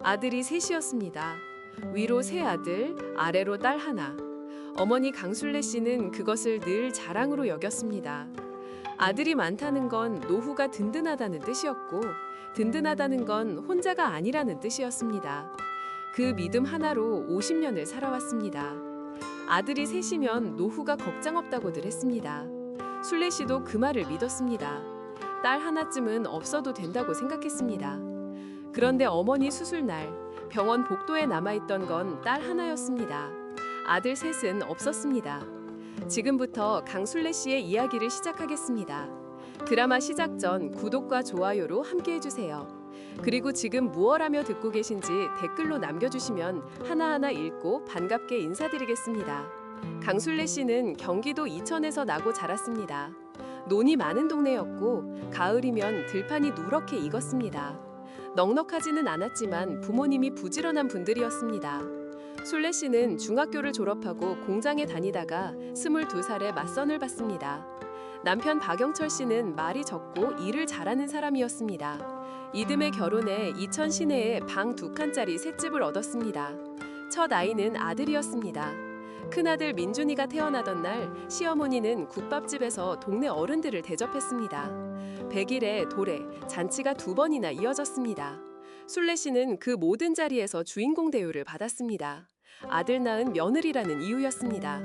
아들이 셋이었습니다. 위로 세 아들, 아래로 딸 하나. 어머니 강술래 씨는 그것을 늘 자랑으로 여겼습니다. 아들이 많다는 건 노후가 든든하다는 뜻이었고, 든든하다는 건 혼자가 아니라는 뜻이었습니다. 그 믿음 하나로 50년을 살아왔습니다. 아들이 셋이면 노후가 걱정 없다고들 했습니다. 술래 씨도 그 말을 믿었습니다. 딸 하나쯤은 없어도 된다고 생각했습니다. 그런데 어머니 수술날 병원 복도에 남아있던 건 딸 하나였습니다. 아들 셋은 없었습니다. 지금부터 강술래 씨의 이야기를 시작하겠습니다. 드라마 시작 전 구독과 좋아요로 함께 해주세요. 그리고 지금 무엇하며 듣고 계신지 댓글로 남겨주시면 하나하나 읽고 반갑게 인사드리겠습니다. 강술래 씨는 경기도 이천에서 나고 자랐습니다. 논이 많은 동네였고 가을이면 들판이 누렇게 익었습니다. 넉넉하지는 않았지만 부모님이 부지런한 분들이었습니다. 술래 씨는 중학교를 졸업하고 공장에 다니다가 22살에 맞선을 받습니다. 남편 박영철 씨는 말이 적고 일을 잘하는 사람이었습니다. 이듬해 결혼해 이천 시내에 방 2칸짜리 셋집을 얻었습니다. 첫 아이는 아들이었습니다. 큰아들 민준이가 태어나던 날 시어머니는 국밥집에서 동네 어른들을 대접했습니다. 100일에 도래, 잔치가 2번이나 이어졌습니다. 술래 씨는 그 모든 자리에서 주인공 대우를 받았습니다. 아들 낳은 며느리라는 이유였습니다.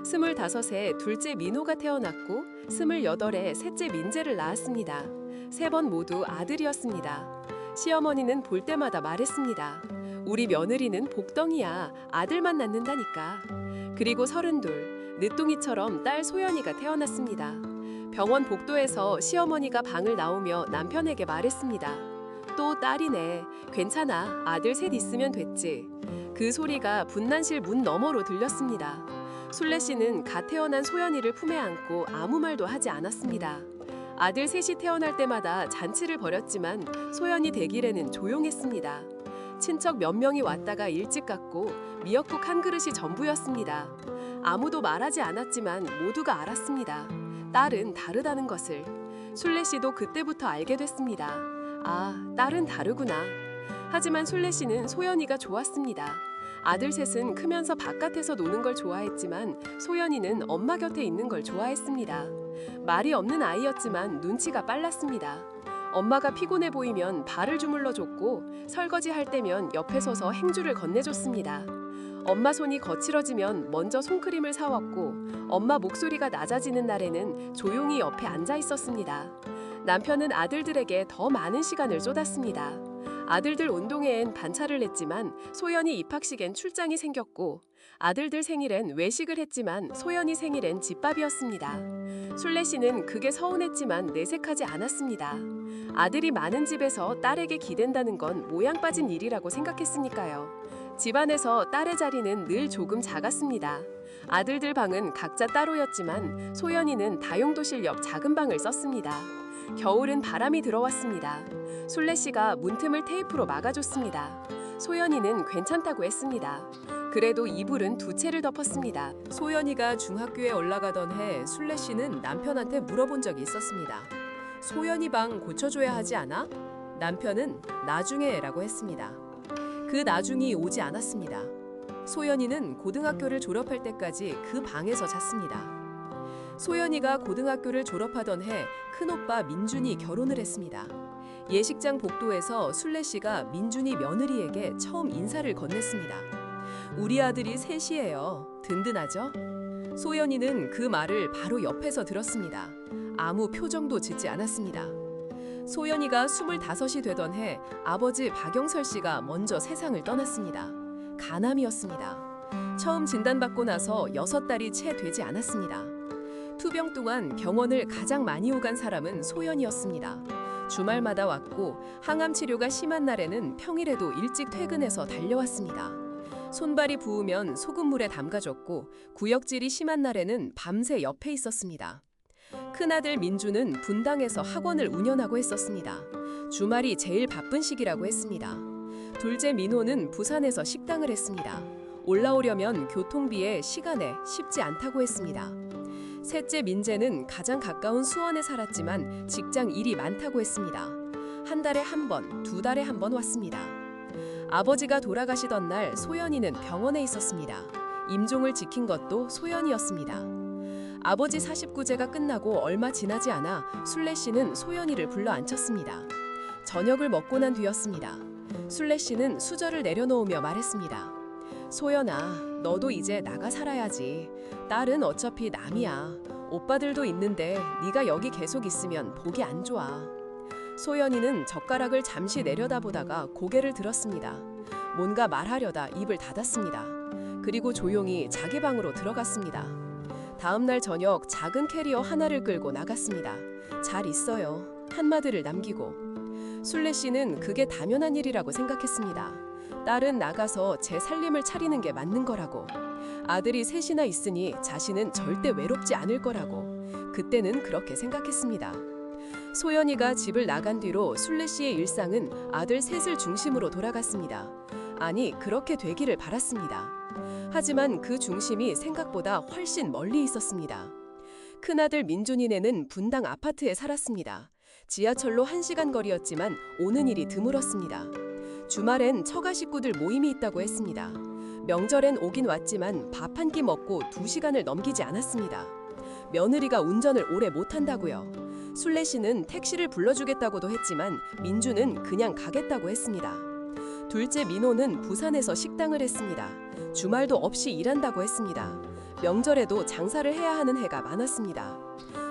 25에 둘째 민호가 태어났고 28에 셋째 민재를 낳았습니다. 3번 모두 아들이었습니다. 시어머니는 볼 때마다 말했습니다. 우리 며느리는 복덩이야. 아들만 낳는다니까. 그리고 32, 늦둥이처럼 딸 소연이가 태어났습니다. 병원 복도에서 시어머니가 방을 나오며 남편에게 말했습니다. 또 딸이네. 괜찮아. 아들 셋 있으면 됐지. 그 소리가 분난실 문 너머로 들렸습니다. 술래 씨는 갓 태어난 소연이를 품에 안고 아무 말도 하지 않았습니다. 아들 셋이 태어날 때마다 잔치를 벌였지만 소연이 되길에는 조용했습니다. 친척 몇 명이 왔다가 일찍 갔고 미역국 한 그릇이 전부였습니다. 아무도 말하지 않았지만 모두가 알았습니다. 딸은 다르다는 것을. 술래 씨도 그때부터 알게 됐습니다. 아, 딸은 다르구나. 하지만 술래 씨는 소연이가 좋았습니다. 아들 셋은 크면서 바깥에서 노는 걸 좋아했지만 소연이는 엄마 곁에 있는 걸 좋아했습니다. 말이 없는 아이였지만 눈치가 빨랐습니다. 엄마가 피곤해 보이면 발을 주물러 줬고 설거지 할 때면 옆에 서서 행주를 건네줬습니다. 엄마 손이 거칠어지면 먼저 손크림을 사왔고 엄마 목소리가 낮아지는 날에는 조용히 옆에 앉아 있었습니다. 남편은 아들들에게 더 많은 시간을 쏟았습니다. 아들들 운동회엔 반차를 냈지만 소연이 입학식엔 출장이 생겼고 아들들 생일엔 외식을 했지만 소연이 생일엔 집밥이었습니다. 술래 씨는 그게 서운했지만 내색하지 않았습니다. 아들이 많은 집에서 딸에게 기댄다는 건 모양 빠진 일이라고 생각했으니까요. 집안에서 딸의 자리는 늘 조금 작았습니다. 아들들 방은 각자 따로였지만 소연이는 다용도실 옆 작은 방을 썼습니다. 겨울은 바람이 들어왔습니다. 술래 씨가 문틈을 테이프로 막아줬습니다. 소연이는 괜찮다고 했습니다. 그래도 이불은 2채를 덮었습니다. 소연이가 중학교에 올라가던 해 술래 씨는 남편한테 물어본 적이 있었습니다. 소연이 방 고쳐줘야 하지 않아? 남편은 나중에 라고 했습니다. 그 나중이 오지 않았습니다. 소연이는 고등학교를 졸업할 때까지 그 방에서 잤습니다. 소연이가 고등학교를 졸업하던 해 큰오빠 민준이 결혼을 했습니다. 예식장 복도에서 술래 씨가 민준이 며느리에게 처음 인사를 건넸습니다. 우리 아들이 셋이에요. 든든하죠? 소연이는 그 말을 바로 옆에서 들었습니다. 아무 표정도 짓지 않았습니다. 소연이가 25이 되던 해 아버지 박영설 씨가 먼저 세상을 떠났습니다. 간암이었습니다. 처음 진단받고 나서 6달이 채 되지 않았습니다. 투병 동안 병원을 가장 많이 오간 사람은 소연이었습니다. 주말마다 왔고 항암 치료가 심한 날에는 평일에도 일찍 퇴근해서 달려왔습니다. 손발이 부으면 소금물에 담가줬고 구역질이 심한 날에는 밤새 옆에 있었습니다. 큰아들 민주는 분당에서 학원을 운영하고 했었습니다. 주말이 제일 바쁜 시기라고 했습니다. 둘째 민호는 부산에서 식당을 했습니다. 올라오려면 교통비에 시간에 쉽지 않다고 했습니다. 셋째 민재는 가장 가까운 수원에 살았지만 직장 일이 많다고 했습니다. 한 달에 한 번, 2달에 한 번 왔습니다. 아버지가 돌아가시던 날 소연이는 병원에 있었습니다. 임종을 지킨 것도 소연이었습니다. 아버지 49제가 끝나고 얼마 지나지 않아 순례 씨는 소연이를 불러 앉혔습니다. 저녁을 먹고 난 뒤였습니다. 순례 씨는 수저를 내려놓으며 말했습니다. 소연아, 너도 이제 나가 살아야지. 딸은 어차피 남이야. 오빠들도 있는데 네가 여기 계속 있으면 보기 안 좋아. 소연이는 젓가락을 잠시 내려다보다가 고개를 들었습니다. 뭔가 말하려다 입을 닫았습니다. 그리고 조용히 자기 방으로 들어갔습니다. 다음 날 저녁 작은 캐리어 하나를 끌고 나갔습니다. 잘 있어요. 한마디를 남기고. 순례 씨는 그게 당연한 일이라고 생각했습니다. 딸은 나가서 제 살림을 차리는 게 맞는 거라고. 아들이 셋이나 있으니 자신은 절대 외롭지 않을 거라고. 그때는 그렇게 생각했습니다. 소연이가 집을 나간 뒤로 순례 씨의 일상은 아들 셋을 중심으로 돌아갔습니다. 아니, 그렇게 되기를 바랐습니다. 하지만 그 중심이 생각보다 훨씬 멀리 있었습니다. 큰아들 민준이네는 분당 아파트에 살았습니다. 지하철로 1시간 거리였지만 오는 일이 드물었습니다. 주말엔 처가 식구들 모임이 있다고 했습니다. 명절엔 오긴 왔지만 밥 한 끼 먹고 2시간을 넘기지 않았습니다. 며느리가 운전을 오래 못한다고요. 순례 씨는 택시를 불러주겠다고도 했지만 민주는 그냥 가겠다고 했습니다. 둘째 민호는 부산에서 식당을 했습니다. 주말도 없이 일한다고 했습니다. 명절에도 장사를 해야 하는 해가 많았습니다.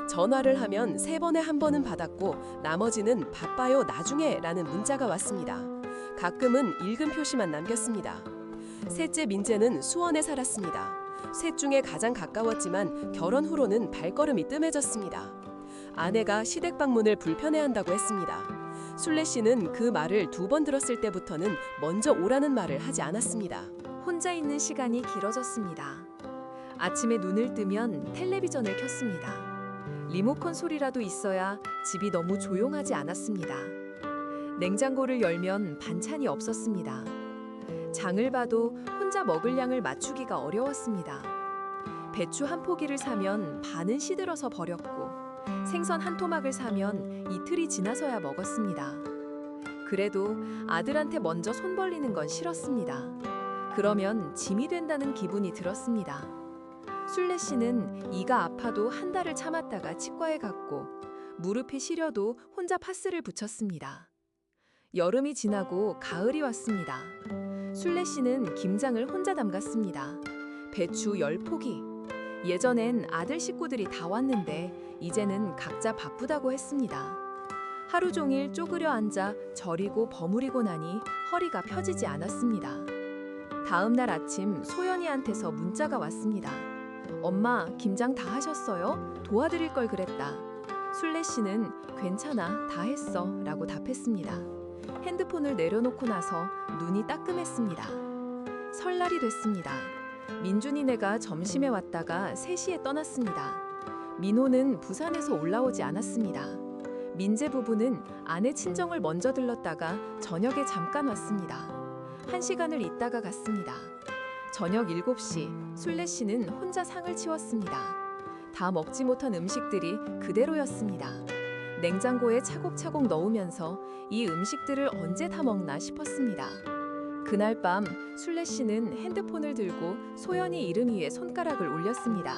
전화를 하면 3번에 1번은 받았고 나머지는 바빠요 나중에 라는 문자가 왔습니다. 가끔은 읽은 표시만 남겼습니다. 셋째 민재는 수원에 살았습니다. 셋 중에 가장 가까웠지만 결혼 후로는 발걸음이 뜸해졌습니다. 아내가 시댁 방문을 불편해한다고 했습니다. 순례 씨는 그 말을 2번 들었을 때부터는 먼저 오라는 말을 하지 않았습니다. 혼자 있는 시간이 길어졌습니다. 아침에 눈을 뜨면 텔레비전을 켰습니다. 리모컨 소리라도 있어야 집이 너무 조용하지 않았습니다. 냉장고를 열면 반찬이 없었습니다. 장을 봐도 혼자 먹을 양을 맞추기가 어려웠습니다. 배추 한 포기를 사면 반은 시들어서 버렸고 생선 한 토막을 사면 이틀이 지나서야 먹었습니다. 그래도 아들한테 먼저 손 벌리는 건 싫었습니다. 그러면 짐이 된다는 기분이 들었습니다. 순례 씨는 이가 아파도 한 달을 참았다가 치과에 갔고 무릎이 시려도 혼자 파스를 붙였습니다. 여름이 지나고 가을이 왔습니다. 순례 씨는 김장을 혼자 담갔습니다. 배추 10포기. 예전엔 아들 식구들이 다 왔는데 이제는 각자 바쁘다고 했습니다. 하루 종일 쪼그려 앉아 절이고 버무리고 나니 허리가 펴지지 않았습니다. 다음 날 아침 소연이한테서 문자가 왔습니다. 엄마, 김장 다 하셨어요? 도와드릴 걸 그랬다. 순례 씨는 괜찮아, 다 했어 라고 답했습니다. 핸드폰을 내려놓고 나서 눈이 따끔했습니다. 설날이 됐습니다. 민준이네가 점심에 왔다가 3시에 떠났습니다. 민호는 부산에서 올라오지 않았습니다. 민재 부부는 아내 친정을 먼저 들렀다가 저녁에 잠깐 왔습니다. 1시간을 있다가 갔습니다. 저녁 7시 순례 씨는 혼자 상을 치웠습니다. 다 먹지 못한 음식들이 그대로였습니다. 냉장고에 차곡차곡 넣으면서 이 음식들을 언제 다 먹나 싶었습니다. 그날 밤 순례 씨는 핸드폰을 들고 소연이 이름 위에 손가락을 올렸습니다.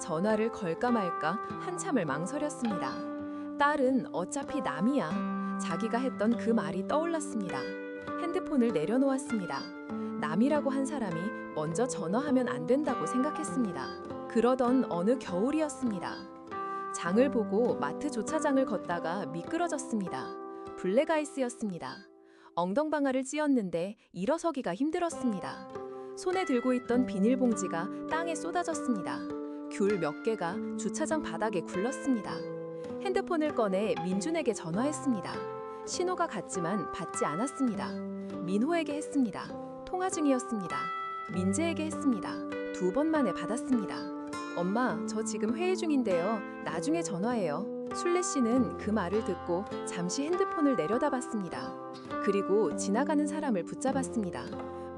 전화를 걸까 말까 한참을 망설였습니다. 딸은 어차피 남이야. 자기가 했던 그 말이 떠올랐습니다. 핸드폰을 내려놓았습니다. 남이라고 한 사람이 먼저 전화하면 안 된다고 생각했습니다. 그러던 어느 겨울이었습니다. 장을 보고 마트 주차장을 걷다가 미끄러졌습니다. 블랙아이스였습니다. 엉덩방아를 찧었는데 일어서기가 힘들었습니다. 손에 들고 있던 비닐봉지가 땅에 쏟아졌습니다. 귤 몇 개가 주차장 바닥에 굴렀습니다. 핸드폰을 꺼내 민준에게 전화했습니다. 신호가 갔지만 받지 않았습니다. 민호에게 했습니다. 통화 중이었습니다. 민재에게 했습니다. 2번 만에 받았습니다. 엄마, 저 지금 회의 중인데요. 나중에 전화해요. 순례 씨는 그 말을 듣고 잠시 핸드폰을 내려다봤습니다. 그리고 지나가는 사람을 붙잡았습니다.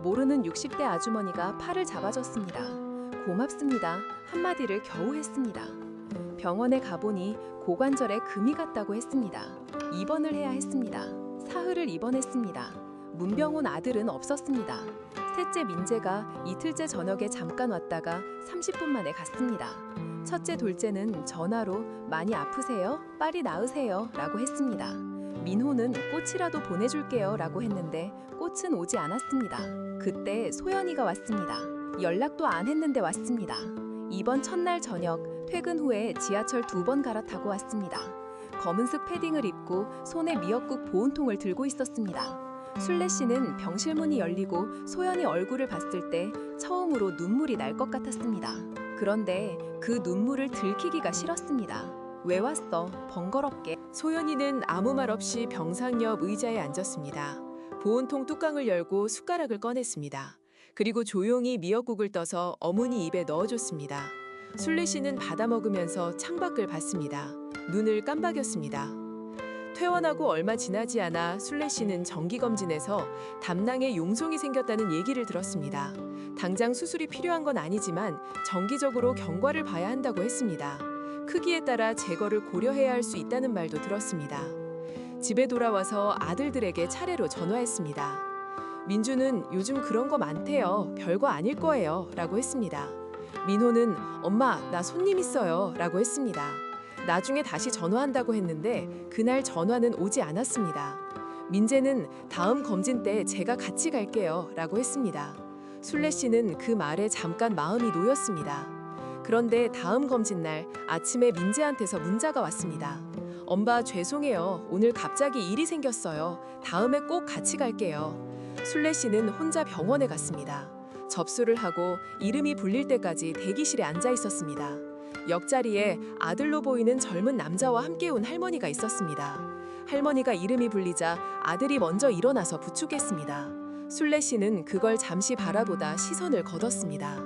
모르는 60대 아주머니가 팔을 잡아줬습니다. 고맙습니다. 한마디를 겨우 했습니다. 병원에 가보니 고관절에 금이 갔다고 했습니다. 입원을 해야 했습니다. 사흘을 입원했습니다. 문병 온 아들은 없었습니다. 셋째 민재가 이틀째 저녁에 잠깐 왔다가 30분 만에 갔습니다. 첫째 둘째는 전화로 많이 아프세요? 빨리 나으세요? 라고 했습니다. 민호는 꽃이라도 보내줄게요 라고 했는데 꽃은 오지 않았습니다. 그때 소연이가 왔습니다. 연락도 안 했는데 왔습니다. 이번 첫날 저녁 퇴근 후에 지하철 2번 갈아타고 왔습니다. 검은색 패딩을 입고 손에 미역국 보온통을 들고 있었습니다. 순례 씨는 병실 문이 열리고 소연이 얼굴을 봤을 때 처음으로 눈물이 날 것 같았습니다. 그런데 그 눈물을 들키기가 싫었습니다. 왜 왔어? 번거롭게. 소연이는 아무 말 없이 병상 옆 의자에 앉았습니다. 보온통 뚜껑을 열고 숟가락을 꺼냈습니다. 그리고 조용히 미역국을 떠서 어머니 입에 넣어줬습니다. 순례 씨는 받아 먹으면서 창밖을 봤습니다. 눈을 깜박였습니다. 퇴원하고 얼마 지나지 않아 순례 씨는 정기검진에서 담낭에 용종이 생겼다는 얘기를 들었습니다. 당장 수술이 필요한 건 아니지만 정기적으로 경과를 봐야 한다고 했습니다. 크기에 따라 제거를 고려해야 할 수 있다는 말도 들었습니다. 집에 돌아와서 아들들에게 차례로 전화했습니다. 민주는 요즘 그런 거 많대요. 별거 아닐 거예요. 라고 했습니다. 민호는 엄마, 나 손님 있어요. 라고 했습니다. 나중에 다시 전화한다고 했는데 그날 전화는 오지 않았습니다. 민재는 다음 검진 때 제가 같이 갈게요. 라고 했습니다. 순례 씨는 그 말에 잠깐 마음이 놓였습니다. 그런데 다음 검진 날 아침에 민재한테서 문자가 왔습니다. 엄마 죄송해요. 오늘 갑자기 일이 생겼어요. 다음에 꼭 같이 갈게요. 순례 씨는 혼자 병원에 갔습니다. 접수를 하고 이름이 불릴 때까지 대기실에 앉아 있었습니다. 옆자리에 아들로 보이는 젊은 남자와 함께 온 할머니가 있었습니다. 할머니가 이름이 불리자 아들이 먼저 일어나서 부축했습니다. 순례 씨는 그걸 잠시 바라보다 시선을 거뒀습니다.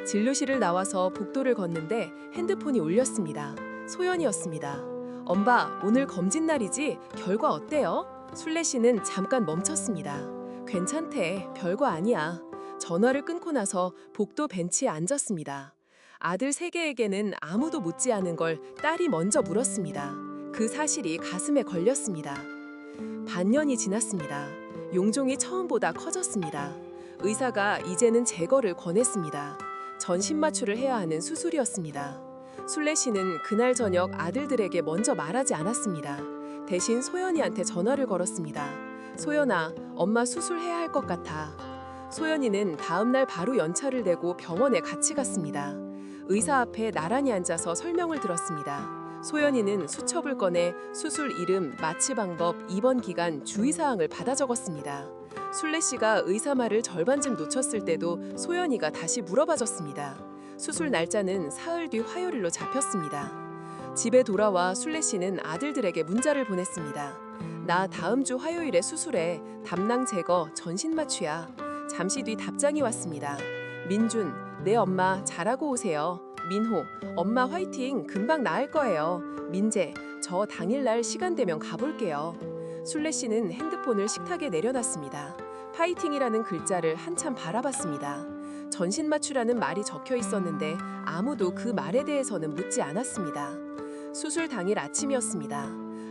진료실을 나와서 복도를 걷는데 핸드폰이 울렸습니다. 소연이었습니다. 엄마, 오늘 검진 날이지? 결과 어때요? 순례 씨는 잠깐 멈췄습니다. 괜찮대. 별거 아니야. 전화를 끊고 나서 복도 벤치에 앉았습니다. 아들 세계에게는 아무도 묻지 않은 걸 딸이 먼저 물었습니다. 그 사실이 가슴에 걸렸습니다. 반년이 지났습니다. 용종이 처음보다 커졌습니다. 의사가 이제는 제거를 권했습니다. 전신 마취를 해야 하는 수술이었습니다. 순례 씨는 그날 저녁 아들들에게 먼저 말하지 않았습니다. 대신 소연이한테 전화를 걸었습니다. 소연아, 엄마 수술해야 할 것 같아. 소연이는 다음 날 바로 연차를 내고 병원에 같이 갔습니다. 의사 앞에 나란히 앉아서 설명을 들었습니다. 소연이는 수첩을 꺼내 수술 이름, 마취 방법, 입원 기간, 주의사항을 받아 적었습니다. 순례 씨가 의사 말을 절반쯤 놓쳤을 때도 소연이가 다시 물어봐줬습니다. 수술 날짜는 사흘 뒤 화요일로 잡혔습니다. 집에 돌아와 순례 씨는 아들들에게 문자를 보냈습니다. 나 다음 주 화요일에 수술해. 담낭 제거, 전신 마취야. 잠시 뒤 답장이 왔습니다. 민준, 내 엄마 잘하고 오세요. 민호, 엄마 화이팅. 금방 나을 거예요. 민재, 저 당일날 시간 되면 가볼게요. 순례 씨는 핸드폰을 식탁에 내려놨습니다. 파이팅이라는 글자를 한참 바라봤습니다. 전신 마취라는 말이 적혀 있었는데 아무도 그 말에 대해서는 묻지 않았습니다. 수술 당일 아침이었습니다.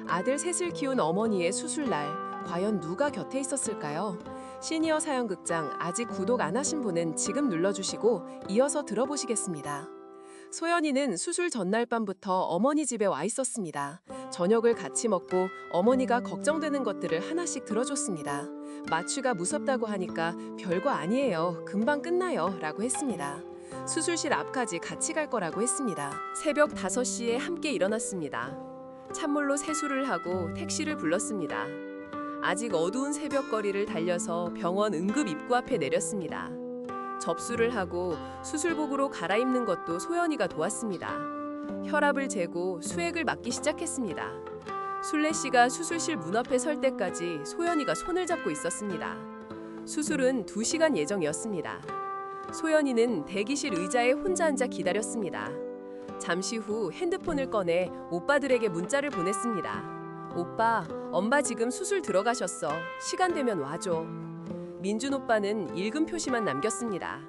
아들 셋을 키운 어머니의 수술날, 과연 누가 곁에 있었을까요? 시니어 사연극장 아직 구독 안 하신 분은 지금 눌러주시고 이어서 들어보시겠습니다. 소연이는 수술 전날 밤부터 어머니 집에 와 있었습니다. 저녁을 같이 먹고 어머니가 걱정되는 것들을 하나씩 들어줬습니다. 마취가 무섭다고 하니까 별거 아니에요. 금방 끝나요. 라고 했습니다. 수술실 앞까지 같이 갈 거라고 했습니다. 새벽 5시에 함께 일어났습니다. 찬물로 세수를 하고 택시를 불렀습니다. 아직 어두운 새벽거리를 달려서 병원 응급 입구 앞에 내렸습니다. 접수를 하고 수술복으로 갈아입는 것도 소연이가 도왔습니다. 혈압을 재고 수액을 맞기 시작했습니다. 순례 씨가 수술실 문 앞에 설 때까지 소연이가 손을 잡고 있었습니다. 수술은 2시간 예정이었습니다. 소연이는 대기실 의자에 혼자 앉아 기다렸습니다. 잠시 후 핸드폰을 꺼내 오빠들에게 문자를 보냈습니다. 오빠, 엄마 지금 수술 들어가셨어. 시간 되면 와줘. 민준 오빠는 읽은 표시만 남겼습니다.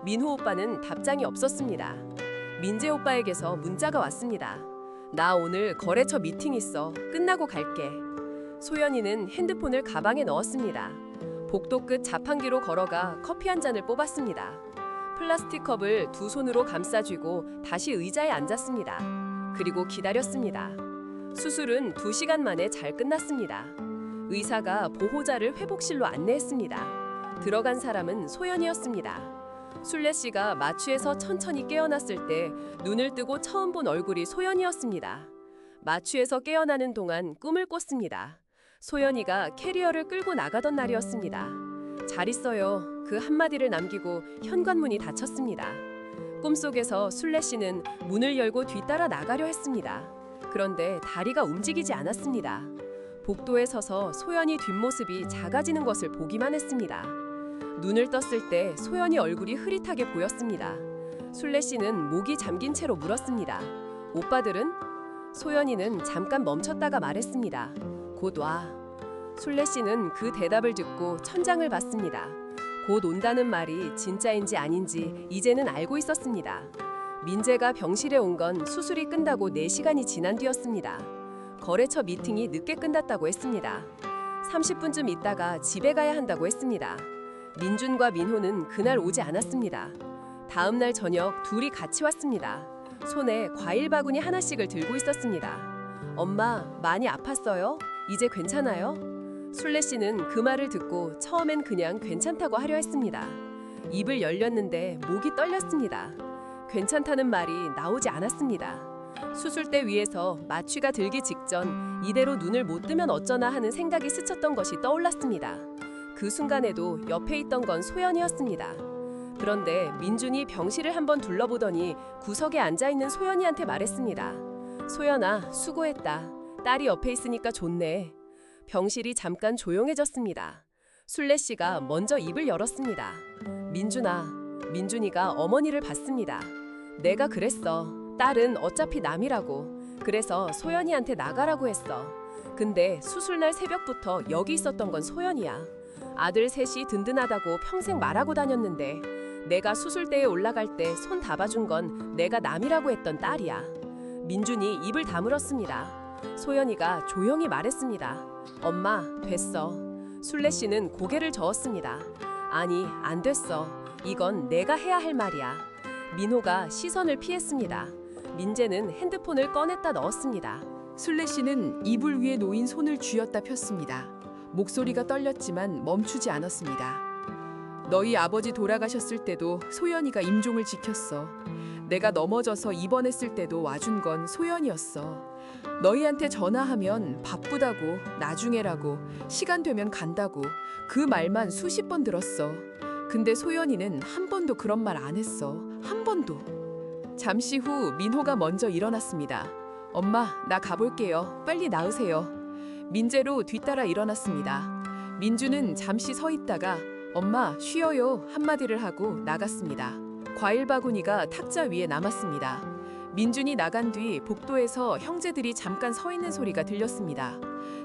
민호 오빠는 답장이 없었습니다. 민재 오빠에게서 문자가 왔습니다. 나 오늘 거래처 미팅 있어. 끝나고 갈게. 소연이는 핸드폰을 가방에 넣었습니다. 복도 끝 자판기로 걸어가 커피 한 잔을 뽑았습니다. 플라스틱 컵을 두 손으로 감싸 쥐고 다시 의자에 앉았습니다. 그리고 기다렸습니다. 수술은 2시간 만에 잘 끝났습니다. 의사가 보호자를 회복실로 안내했습니다. 들어간 사람은 소연이었습니다. 순례 씨가 마취에서 천천히 깨어났을 때 눈을 뜨고 처음 본 얼굴이 소연이었습니다. 마취에서 깨어나는 동안 꿈을 꿨습니다. 소연이가 캐리어를 끌고 나가던 날이었습니다. 잘 있어요. 그 한마디를 남기고 현관문이 닫혔습니다. 꿈속에서 순례 씨는 문을 열고 뒤따라 나가려 했습니다. 그런데 다리가 움직이지 않았습니다. 복도에 서서 소연이 뒷모습이 작아지는 것을 보기만 했습니다. 눈을 떴을 때 소연이 얼굴이 흐릿하게 보였습니다. 순례 씨는 목이 잠긴 채로 물었습니다. 오빠들은? 소연이는 잠깐 멈췄다가 말했습니다. 곧 와. 순례 씨는 그 대답을 듣고 천장을 봤습니다. 곧 온다는 말이 진짜인지 아닌지 이제는 알고 있었습니다. 민재가 병실에 온 건 수술이 끝나고 4시간이 지난 뒤였습니다. 거래처 미팅이 늦게 끝났다고 했습니다. 30분쯤 있다가 집에 가야 한다고 했습니다. 민준과 민호는 그날 오지 않았습니다. 다음 날 저녁 둘이 같이 왔습니다. 손에 과일 바구니 하나씩을 들고 있었습니다. 엄마, 많이 아팠어요? 이제 괜찮아요? 순례 씨는 그 말을 듣고 처음엔 그냥 괜찮다고 하려 했습니다. 입을 열렸는데 목이 떨렸습니다. 괜찮다는 말이 나오지 않았습니다. 수술대 위에서 마취가 들기 직전 이대로 눈을 못 뜨면 어쩌나 하는 생각이 스쳤던 것이 떠올랐습니다. 그 순간에도 옆에 있던 건 소연이었습니다. 그런데 민준이 병실을 한번 둘러보더니 구석에 앉아있는 소연이한테 말했습니다. 소연아, 수고했다. 딸이 옆에 있으니까 좋네. 병실이 잠깐 조용해졌습니다. 순례 씨가 먼저 입을 열었습니다. 민준아, 민준이가 어머니를 봤습니다. 내가 그랬어. 딸은 어차피 남이라고. 그래서 소연이한테 나가라고 했어. 근데 수술날 새벽부터 여기 있었던 건 소연이야. 아들 셋이 든든하다고 평생 말하고 다녔는데 내가 수술대에 올라갈 때 손 잡아준 건 내가 남이라고 했던 딸이야. 민준이 입을 다물었습니다. 소연이가 조용히 말했습니다. 엄마, 됐어. 순례 씨는 고개를 저었습니다. 아니, 안 됐어. 이건 내가 해야 할 말이야. 민호가 시선을 피했습니다. 민재는 핸드폰을 꺼냈다 넣었습니다. 순례 씨는 이불 위에 놓인 손을 쥐었다 폈습니다. 목소리가 떨렸지만 멈추지 않았습니다. 너희 아버지 돌아가셨을 때도 소연이가 임종을 지켰어. 내가 넘어져서 입원했을 때도 와준 건 소연이었어. 너희한테 전화하면 바쁘다고, 나중에라고, 시간 되면 간다고 그 말만 수십 번 들었어. 근데 소연이는 한 번도 그런 말 안 했어. 한 번도. 잠시 후 민호가 먼저 일어났습니다. 엄마, 나 가볼게요. 빨리 나으세요. 민재로 뒤따라 일어났습니다. 민주는 잠시 서 있다가 엄마, 쉬어요 한마디를 하고 나갔습니다. 과일 바구니가 탁자 위에 남았습니다. 민준이 나간 뒤 복도에서 형제들이 잠깐 서 있는 소리가 들렸습니다.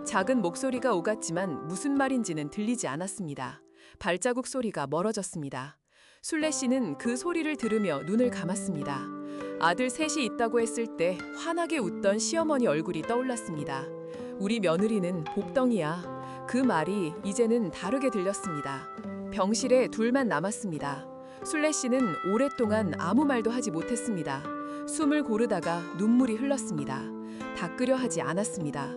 작은 목소리가 오갔지만 무슨 말인지는 들리지 않았습니다. 발자국 소리가 멀어졌습니다. 순례 씨는 그 소리를 들으며 눈을 감았습니다. 아들 셋이 있다고 했을 때 환하게 웃던 시어머니 얼굴이 떠올랐습니다. 우리 며느리는 복덩이야. 그 말이 이제는 다르게 들렸습니다. 병실에 둘만 남았습니다. 순례 씨는 오랫동안 아무 말도 하지 못했습니다. 숨을 고르다가 눈물이 흘렀습니다. 닦으려 하지 않았습니다.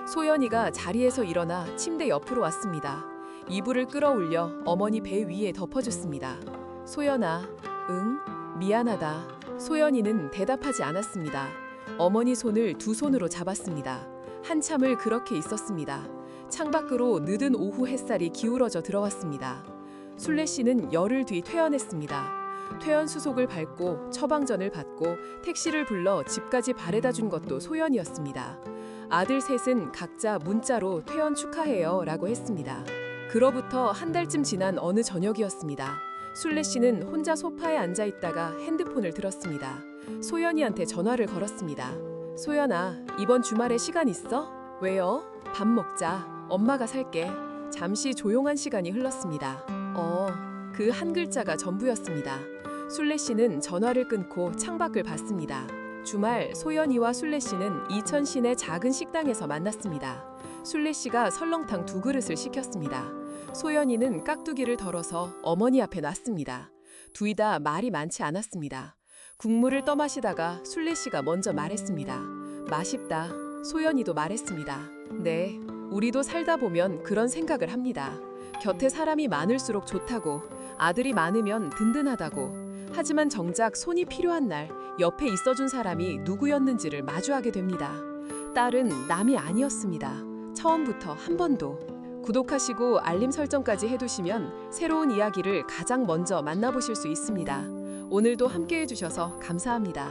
소연이가 자리에서 일어나 침대 옆으로 왔습니다. 이불을 끌어올려 어머니 배 위에 덮어줬습니다. 소연아, 응? 미안하다. 소연이는 대답하지 않았습니다. 어머니 손을 두 손으로 잡았습니다. 한참을 그렇게 있었습니다. 창밖으로 늦은 오후 햇살이 기울어져 들어왔습니다. 순례 씨는 열흘 뒤 퇴원했습니다. 퇴원 수속을 밟고 처방전을 받고 택시를 불러 집까지 바래다 준 것도 소연이었습니다. 아들 셋은 각자 문자로 퇴원 축하해요 라고 했습니다. 그로부터 한 달쯤 지난 어느 저녁이었습니다. 순례 씨는 혼자 소파에 앉아 있다가 핸드폰을 들었습니다. 소연이한테 전화를 걸었습니다. 소연아, 이번 주말에 시간 있어? 왜요? 밥 먹자. 엄마가 살게. 잠시 조용한 시간이 흘렀습니다. 그 한 글자가 전부였습니다. 순례 씨는 전화를 끊고 창밖을 봤습니다. 주말 소연이와 순례 씨는 이천 시내 작은 식당에서 만났습니다. 순례 씨가 설렁탕 2그릇을 시켰습니다. 소연이는 깍두기를 덜어서 어머니 앞에 놨습니다. 둘 다 말이 많지 않았습니다. 국물을 떠마시다가 순례 씨가 먼저 말했습니다. 맛있다. 소연이도 말했습니다. 네, 우리도 살다 보면 그런 생각을 합니다. 곁에 사람이 많을수록 좋다고, 아들이 많으면 든든하다고. 하지만 정작 손이 필요한 날 옆에 있어준 사람이 누구였는지를 마주하게 됩니다. 딸은 남이 아니었습니다. 처음부터 한 번도. 구독하시고 알림 설정까지 해두시면 새로운 이야기를 가장 먼저 만나보실 수 있습니다. 오늘도 함께 해주셔서 감사합니다.